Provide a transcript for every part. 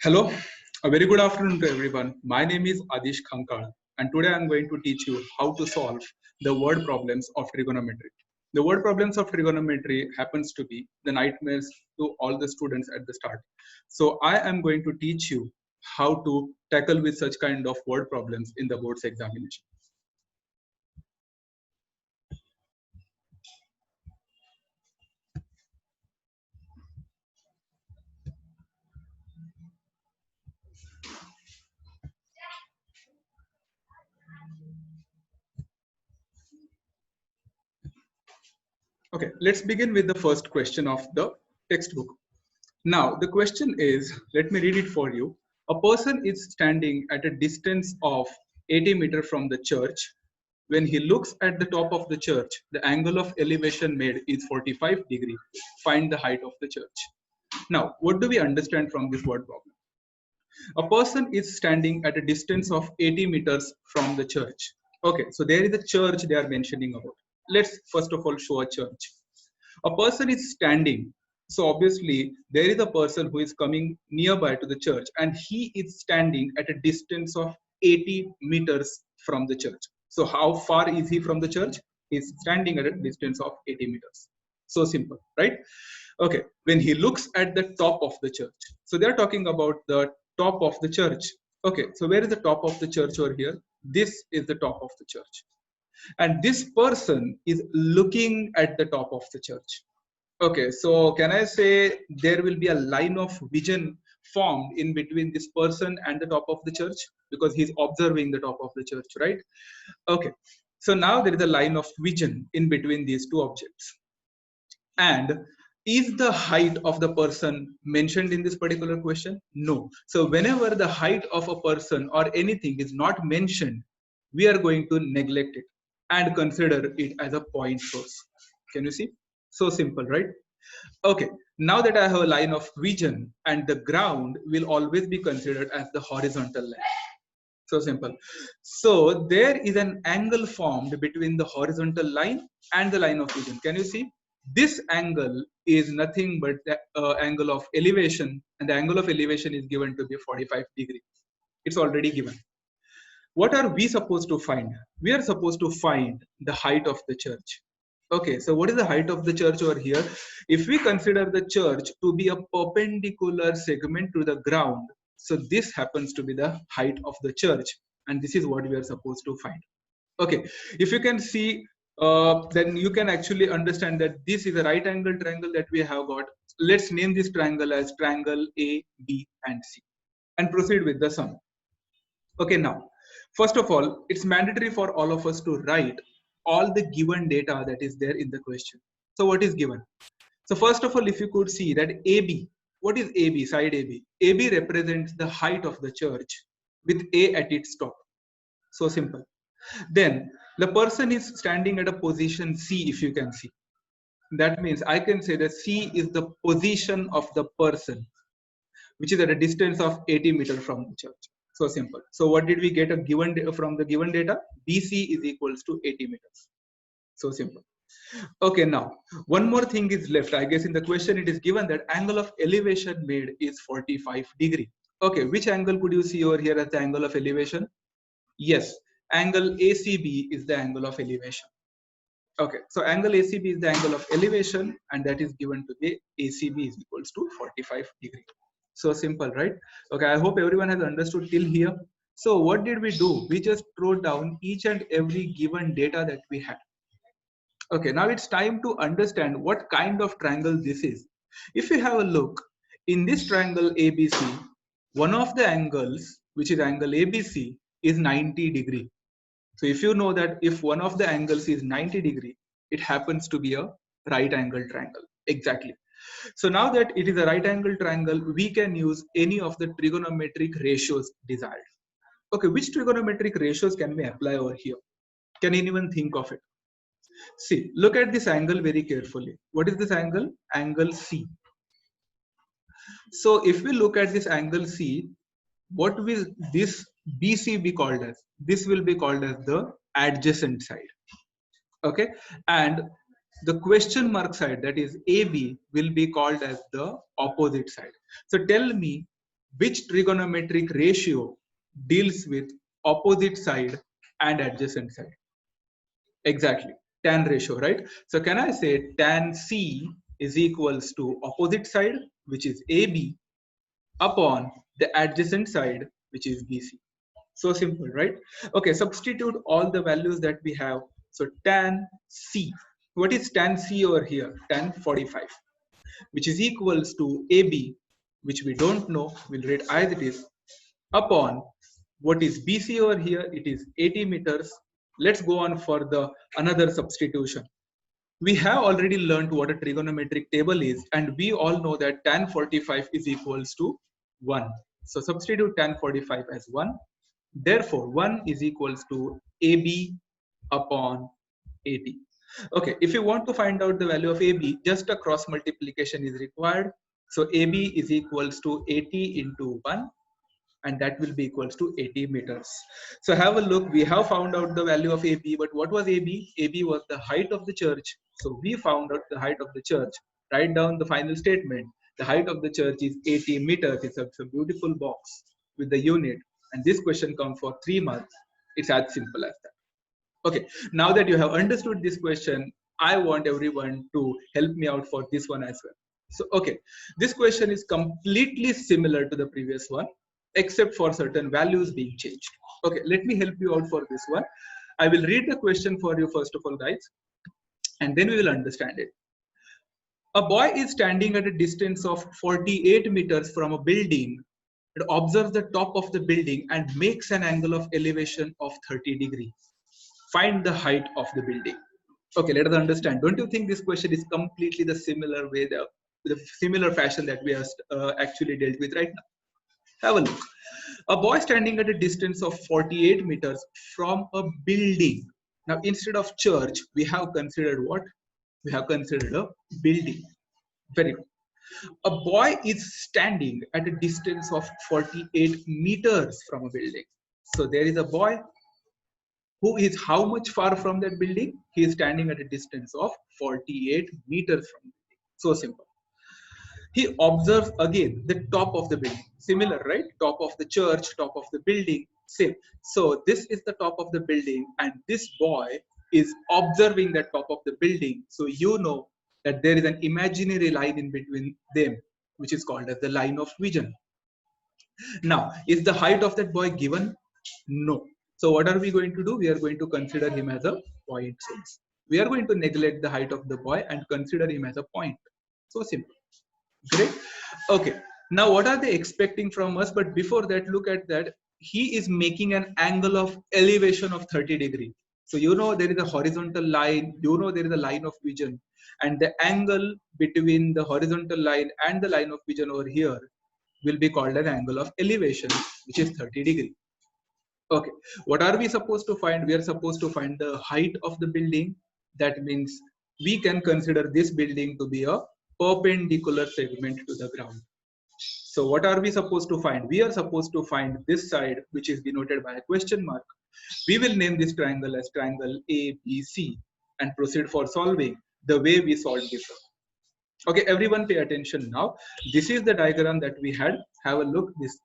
Hello, a very good afternoon to everyone. My name is Adish Khankal, and today I'm going to teach you how to solve the word problems of trigonometry. The word problems of trigonometry happens to be the nightmares to all the students at the start. So I am going to teach you how to tackle with such kind of word problems in the board's examination. Okay, let's begin with the first question of the textbook. Now, the question is, let me read it for you. A person is standing at a distance of 80 meters from the church. When he looks at the top of the church, the angle of elevation made is 45 degrees. Find the height of the church. Now, what do we understand from this word problem? A person is standing at a distance of 80 meters from the church. Okay, so there is a church they are mentioning about. Let's first of all show a church. A person is standing, so obviously there is a person who is coming nearby to the church and he is standing at a distance of 80 meters from the church. So how far is he from the church? He is standing at a distance of 80 meters. So simple, right? Okay, when he looks at the top of the church, so they are talking about the top of the church. Okay, so where is the top of the church over here? This is the top of the church, and this person is looking at the top of the church. Okay, so can I say there will be a line of vision formed in between this person and the top of the church, because he's observing the top of the church, right? Okay, so now there is a line of vision in between these two objects. And is the height of the person mentioned in this particular question? No. So whenever the height of a person or anything is not mentioned, we are going to neglect it and consider it as a point source. Can you see? So simple, right? Okay, now that I have a line of vision, and the ground will always be considered as the horizontal line. So simple. So there is an angle formed between the horizontal line and the line of vision. Can you see? This angle is nothing but the angle of elevation, and the angle of elevation is given to be 45 degrees. It's already given. What are we supposed to find? We are supposed to find the height of the church. Okay, so what is the height of the church over here? If we consider the church to be a perpendicular segment to the ground, so this happens to be the height of the church, and this is what we are supposed to find. Okay, if you can see, then you can actually understand that this is a right angle triangle that we have got. Let's name this triangle as triangle A, B, and C, and proceed with the sum. Okay, now, first of all, it's mandatory for all of us to write all the given data that is there in the question. So what is given? So first of all, if you could see that AB, what is AB, side AB? AB represents the height of the church with A at its top. So simple. Then the person is standing at a position C, if you can see. That means I can say that C is the position of the person, which is at a distance of 80 meters from the church. So simple. So what did we get a given from the given data? BC is equals to 80 meters. So simple. Okay, now one more thing is left. I guess in the question it is given that angle of elevation made is 45 degree. Okay, which angle could you see over here as the angle of elevation? Yes, angle ACB is the angle of elevation. Okay, so angle ACB is the angle of elevation, and that is given to be ACB is equals to 45 degree. So simple, right? Okay, I hope everyone has understood till here. So what did we do? We just wrote down each and every given data that we had. Okay, now it's time to understand what kind of triangle this is. If you have a look in this triangle ABC, one of the angles, which is angle ABC, is 90 degree. So if you know that if one of the angles is 90 degree, it happens to be a right angle triangle. Exactly. So now that it is a right angle triangle, we can use any of the trigonometric ratios desired. Okay, which trigonometric ratios can we apply over here? Can anyone think of it? See, look at this angle very carefully. What is this angle? Angle C. So if we look at this angle C, what will this BC be called as? This will be called as the adjacent side. Okay, and the question mark side, that is AB, will be called as the opposite side. So tell me, Which trigonometric ratio deals with opposite side and adjacent side? Exactly, tan ratio, right? So can I say tan C is equals to opposite side, which is AB, upon the adjacent side, which is BC. So simple, right? Okay, substitute all the values that we have. So tan C, what is tan C over here? Tan 45, which is equals to AB, which we don't know, we'll read as it is, upon what is BC over here, it is 80 meters. Let's go on for the another substitution. We have already learned what a trigonometric table is, and we all know that tan 45 is equals to 1. So substitute tan 45 as 1. Therefore, 1 is equals to AB upon 80. Okay, if you want to find out the value of AB, just a cross multiplication is required. So AB is equals to 80 into 1, and that will be equals to 80 meters. So have a look, we have found out the value of AB, but what was AB? AB was the height of the church. So we found out the height of the church. Write down the final statement. The height of the church is 80 meters. It's a beautiful box with the unit. And this question comes for 3 months. It's as simple as that. Okay, now that you have understood this question, I want everyone to help me out for this one as well. So, okay, this question is completely similar to the previous one, except for certain values being changed. Okay, let me help you out for this one. I will read the question for you first of all, guys, and then we will understand it. A boy is standing at a distance of 48 meters from a building. It observes the top of the building and makes an angle of elevation of 30 degrees. Find the height of the building. Okay, let us understand. Don't you think this question is completely the similar way, the similar fashion that we have actually dealt with right now? Have a look. A boy standing at a distance of 48 meters from a building. Now, instead of church, we have considered what? We have considered a building. Very good. A boy is standing at a distance of 48 meters from a building. So there is a boy who is how much far from that building? He is standing at a distance of 48 meters from the building. So simple. He observes again the top of the building. Similar, right? Top of the church, top of the building, same. So this is the top of the building, and this boy is observing the top of the building. So you know that there is an imaginary line in between them, which is called as the line of vision. Now, is the height of that boy given? No. So what are we going to do? We are going to consider him as a point source. We are going to neglect the height of the boy and consider him as a point. So simple. Great. Okay. Now, what are they expecting from us? But before that, look at that. He is making an angle of elevation of 30 degrees. So you know there is a horizontal line. You know there is a line of vision. And the angle between the horizontal line and the line of vision over here will be called an angle of elevation, which is 30 degrees. Okay, what are we supposed to find? We are supposed to find the height of the building. That means we can consider this building to be a perpendicular segment to the ground. So what are we supposed to find? We are supposed to find this side, which is denoted by a question mark. We will name this triangle as triangle ABC and proceed for solving the way we solved this. Okay, everyone pay attention now. This is the diagram that we had. Have a look. This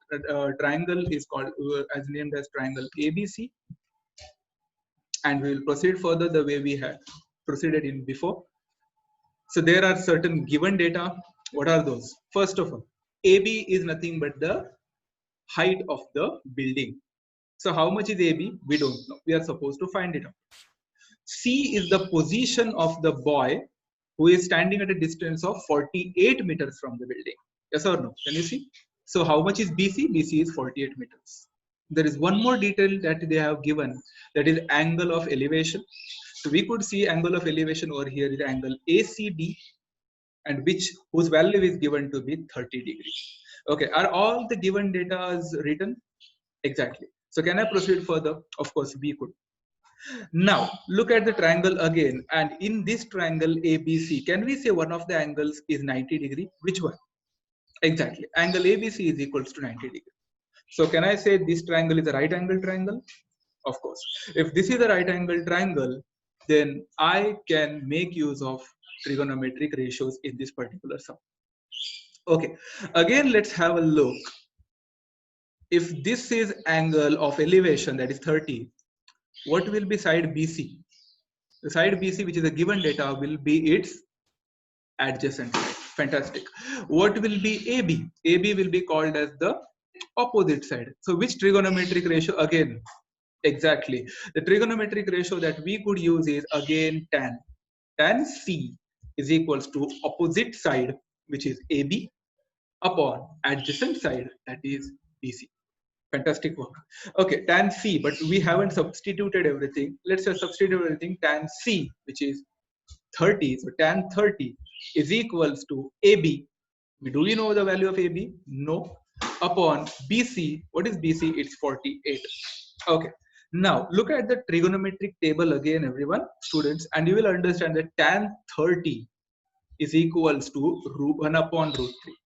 triangle is called as named as triangle ABC, and we will proceed further the way we had proceeded in before. So there are certain given data. What are those? First of all, AB is nothing but the height of the building. So how much is AB? We don't know. We are supposed to find it out. C is the position of the boy who is standing at a distance of 48 meters from the building. Yes or no? Can you see? So how much is BC? BC is 48 meters. There is one more detail that they have given, that is angle of elevation. So we could see angle of elevation over here is angle ACD, and whose value is given to be 30 degrees. Okay, are all the given data written? Exactly. So can I proceed further? Of course, we could. Now, look at the triangle again. And in this triangle ABC, can we say one of the angles is 90 degree? Which one? Exactly. Angle ABC is equals to 90 degree. So can I say this triangle is a right angle triangle? Of course. If this is a right angle triangle, then I can make use of trigonometric ratios in this particular sum. Okay. Again, let's have a look. if this is angle of elevation, that is 30, what will be side BC? The side BC, which is a given data, will be its adjacent side. Fantastic. What will be AB? AB will be called as the opposite side. So which trigonometric ratio? Again, exactly. The trigonometric ratio that we could use is again tan. Tan C is equals to opposite side, which is AB, upon adjacent side, that is BC. Fantastic work. Okay, tan C, but we haven't substituted everything. Let's just substitute everything. Tan C, which is 30. So tan 30 is equals to AB. Do we know the value of AB? No. Upon BC. What is BC? It's 48. Okay. Now look at the trigonometric table again, everyone, students, and you will understand that tan 30 is equals to 1 upon root 3,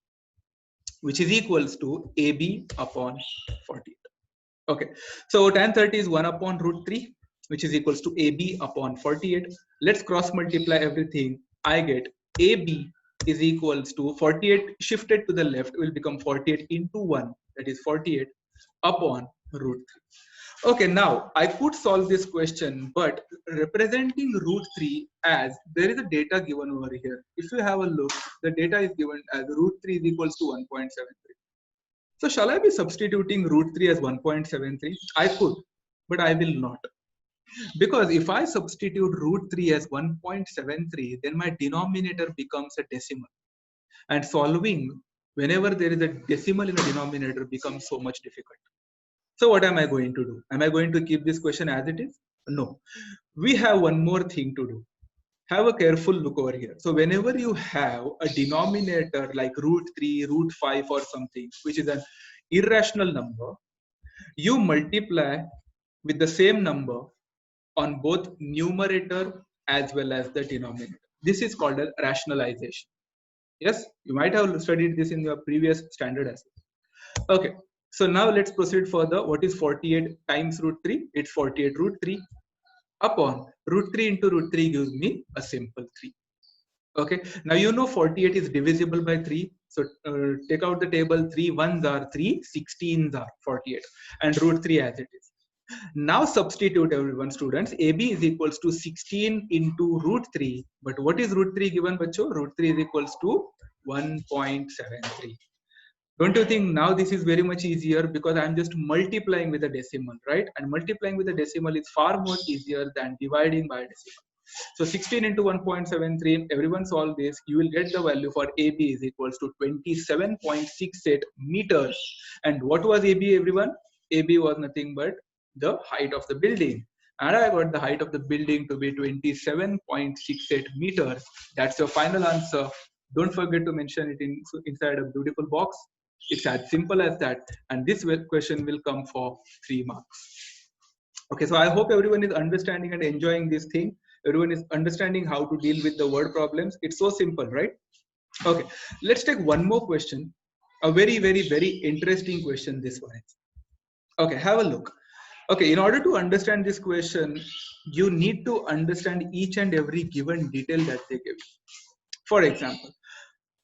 which is equals to AB upon 48. Okay, so tan 30 is 1 upon root 3, which is equals to AB upon 48. Let's cross multiply everything. I get AB is equals to 48 shifted to the left will become 48 into 1, that is 48 upon root 3. Okay, now I could solve this question, but representing root 3 as there is a data given over here. If you have a look, the data is given as root 3 is equals to 1.73. So shall I be substituting root 3 as 1.73? I could, but I will not. Because if I substitute root 3 as 1.73, then my denominator becomes a decimal. And solving whenever there is a decimal in a denominator becomes so much difficult. So what am I going to do? Am I going to keep this question as it is? No. We have one more thing to do. Have a careful look over here. So whenever you have a denominator like root 3, root 5 or something, which is an irrational number, you multiply with the same number on both numerator as well as the denominator. This is called a rationalization. Yes, you might have studied this in your previous standard as well. Okay, so now let's proceed further. What is 48 times root 3? It's 48 root 3 upon root 3 into root 3 gives me a simple 3. Okay, now you know 48 is divisible by 3. So take out the table. 3 ones are 3, 16s are 48, and root 3 as it is. Now substitute everyone, students. AB is equals to 16 into root 3. But what is root 3 given, bacho? Root 3 is equals to 1.73. Don't you think now this is very much easier because I'm just multiplying with a decimal, right? And multiplying with a decimal is far more easier than dividing by a decimal. So 16 into 1.73, everyone solve this. You will get the value for AB is equals to 27.68 meters. And what was AB, everyone? AB was nothing but the height of the building. And I got the height of the building to be 27.68 meters. That's your final answer. Don't forget to mention it inside a beautiful box. It's as simple as that. And this question will come for 3 marks. Okay, so I hope everyone is understanding and enjoying this thing. Everyone is understanding how to deal with the word problems. It's so simple, right? Okay, let's take one more question. A very, very, very interesting question, this one is. Okay, have a look. Okay, in order to understand this question, you need to understand each and every given detail that they give. For example,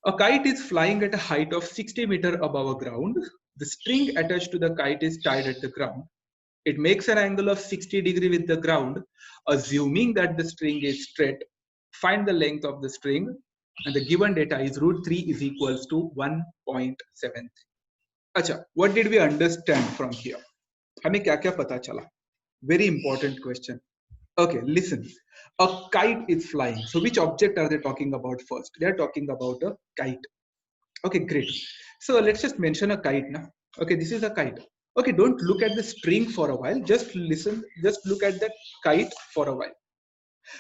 a kite is flying at a height of 60 meters above ground. The string attached to the kite is tied at the ground. It makes an angle of 60 degrees with the ground. Assuming that the string is straight, find the length of the string, and the given data is root 3 is equals to 1.73. Acha, what did we understand from here? हमें क्या क्या पता चला? Very important question. Okay, listen. A kite is flying. So which object are they talking about first? They are talking about a kite. Okay, great. So let's just mention a kite now. Okay, this is a kite. Okay, don't look at the string for a while. Just listen. Just look at the kite for a while.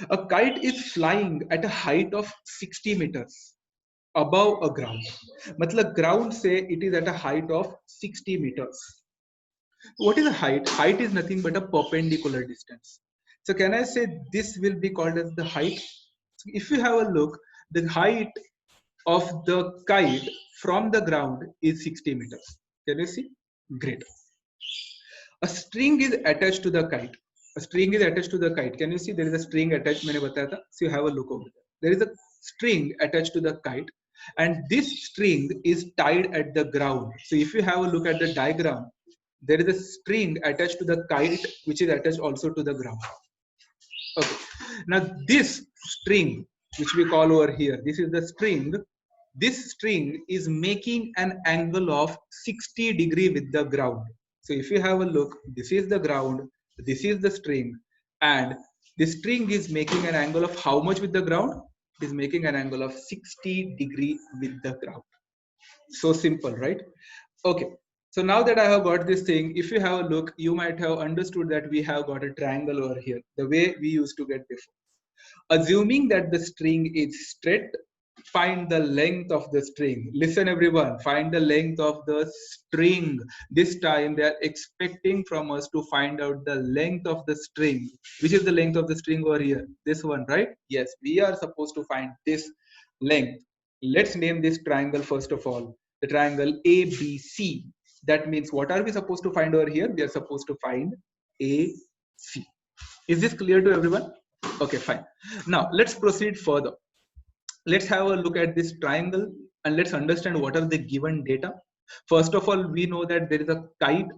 A kite is flying at a height of 60 meters above a ground. Matlab ground say it is at a height of 60 meters. What is a height? Height is nothing but a perpendicular distance. So can I say this will be called as the height? So if you have a look, the height of the kite from the ground is 60 meters. Can you see? Great. A string is attached to the kite. A string is attached to the kite. Can you see there is a string attached? मैंने बताया था. So you have a look over there. There is a string attached to the kite, and this string is tied at the ground. So if you have a look at the diagram, there is a string attached to the kite, which is attached also to the ground. Okay. Now this string, which we call over here, this is the string. This string is making an angle of 60 degree with the ground. So if you have a look, this is the ground, this is the string, and the string is making an angle of how much with the ground? It is making an angle of 60 degree with the ground. So simple, right? Okay. So now that I have got this thing, if you have a look, you might have understood that we have got a triangle over here, the way we used to get before. Assuming that the string is straight, find the length of the string. Listen everyone, find the length of the string. This time they are expecting from us to find out the length of the string. Which is the length of the string over here? This one, right? Yes, we are supposed to find this length. Let's name this triangle first of all. The triangle ABC. That means what are we supposed to find over here? We are supposed to find AC. Is this clear to everyone? Okay, fine. Now let's proceed further. Let's have a look at this triangle and let's understand what are the given data. First of all, we know that there is a kite,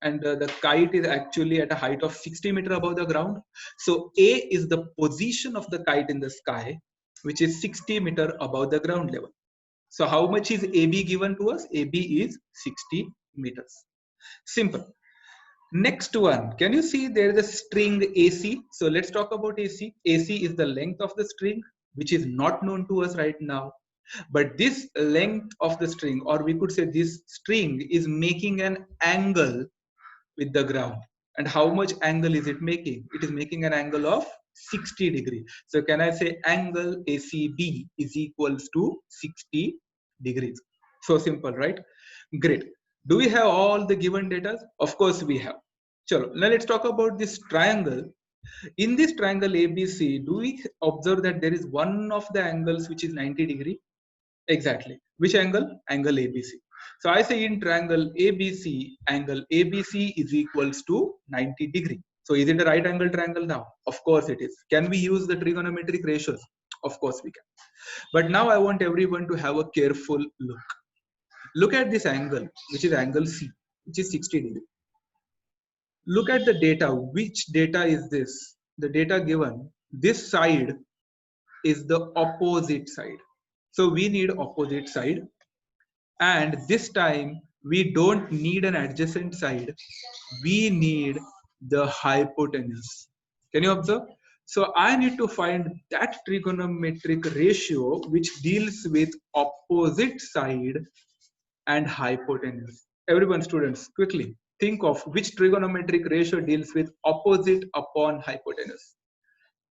and the kite is actually at a height of 60 meters above the ground. So A is the position of the kite in the sky, which is 60 meters above the ground level. So how much is AB given to us? AB is 60 meters. Simple. Next one, can you see there is a string AC? So let's talk about AC. AC is the length of the string, which is not known to us right now. But this length of the string, or we could say this string, is making an angle with the ground. And how much angle is it making? It is making an angle of 60 degree. So can I say angle ACB is equals to 60 degrees? So simple, right? Great. Do we have all the given data? Of course we have. Chalo, now let's talk about this triangle. In this triangle ABC, do we observe that there is one of the angles which is 90 degree? Exactly. Which angle? Angle ABC. So I say in triangle ABC, angle ABC is equals to 90 degree. So is it a right angle triangle now? Of course it is. Can we use the trigonometric ratios? Of course we can. But now I want everyone to have a careful look. Look at this angle, which is angle C, which is 60 degree. Look at the data. Which data is this? The data given. This side is the opposite side. So we need opposite side. And this time we don't need an adjacent side. We need the hypotenuse. Can you observe? So I need to find that trigonometric ratio which deals with opposite side and hypotenuse. Everyone, students, quickly think of which trigonometric ratio deals with opposite upon hypotenuse.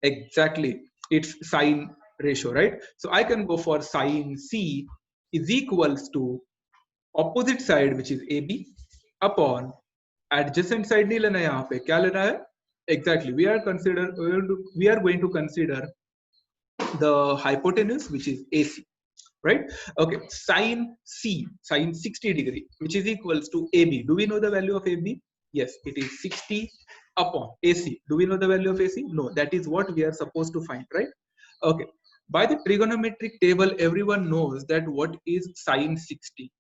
Exactly, it's sine ratio, right? So I can go for sine C is equals to opposite side, which is AB, upon adjacent side नहीं लेना है यहाँ पे, क्या लेना है? Exactly, we are going to consider the hypotenuse, which is AC. Right? Okay, sine C, sine 60 degree, which is equals to AB. Do we know the value of AB? Yes, it is 60 upon AC. Do we know the value of AC? No, that is what we are supposed to find, right? Okay, by the trigonometric table, everyone knows that what is sine 60.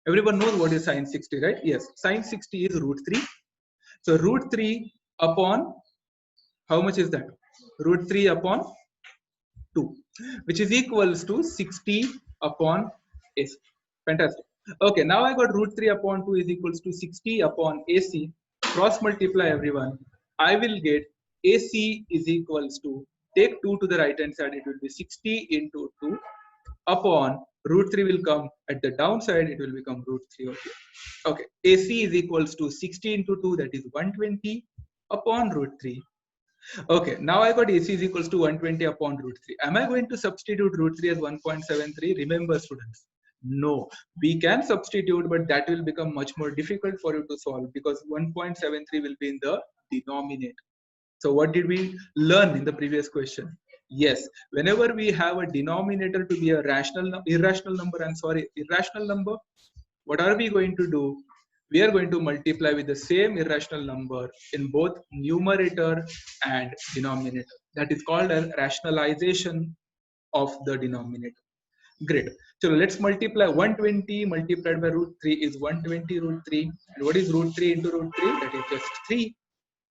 Everyone knows what is sine 60, right? Yes, sine 60 is root 3. So root 3 upon, how much is that? Root 3 upon 2, which is equals to 60 upon AC. Fantastic. Okay, now I got root 3 upon 2 is equals to 60 upon AC. Cross multiply everyone. I will get AC is equals to, take 2 to the right hand side, it will be 60 into 2 upon root 3 will come at the downside, it will become root 3 over here. Okay, AC is equals to 60 into 2, that is 120 upon root 3. Okay, now I got AC is equals to 120 upon root 3. Am I going to substitute root 3 as 1.73? Remember, students, no. We can substitute, but that will become much more difficult for you to solve because 1.73 will be in the denominator. So what did we learn in the previous question? Yes, whenever we have a denominator to be a irrational number, what are we going to do? We are going to multiply with the same irrational number in both numerator and denominator. That is called a rationalization of the denominator. Great. So let's multiply 120 multiplied by root 3 is 120 root 3. And what is root 3 into root 3? That is just 3.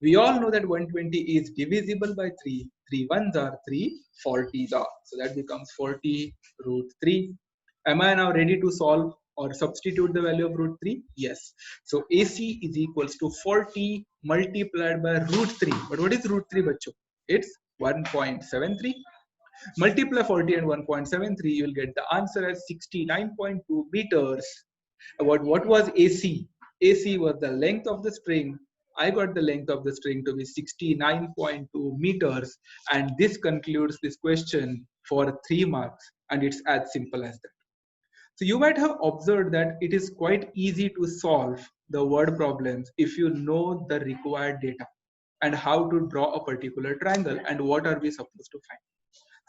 We all know that 120 is divisible by 3. 3 ones are 3, 40s are. So that becomes 40 root 3. Am I now ready to solve or substitute the value of root 3? Yes. So AC is equals to 40 multiplied by root 3. But what is root 3, bacho? It's 1.73. Multiply 40 and 1.73, you will get the answer as 69.2 meters. What was AC? AC was the length of the string. I got the length of the string to be 69.2 meters. And this concludes this question for 3 marks. And it's as simple as that. So you might have observed that it is quite easy to solve the word problems if you know the required data and how to draw a particular triangle and what are we supposed to find.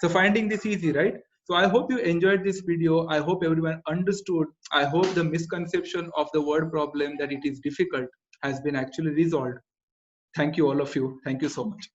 So finding this easy, right? So I hope you enjoyed this video. I hope everyone understood. I hope the misconception of the word problem that it is difficult has been actually resolved. Thank you all of you. Thank you so much.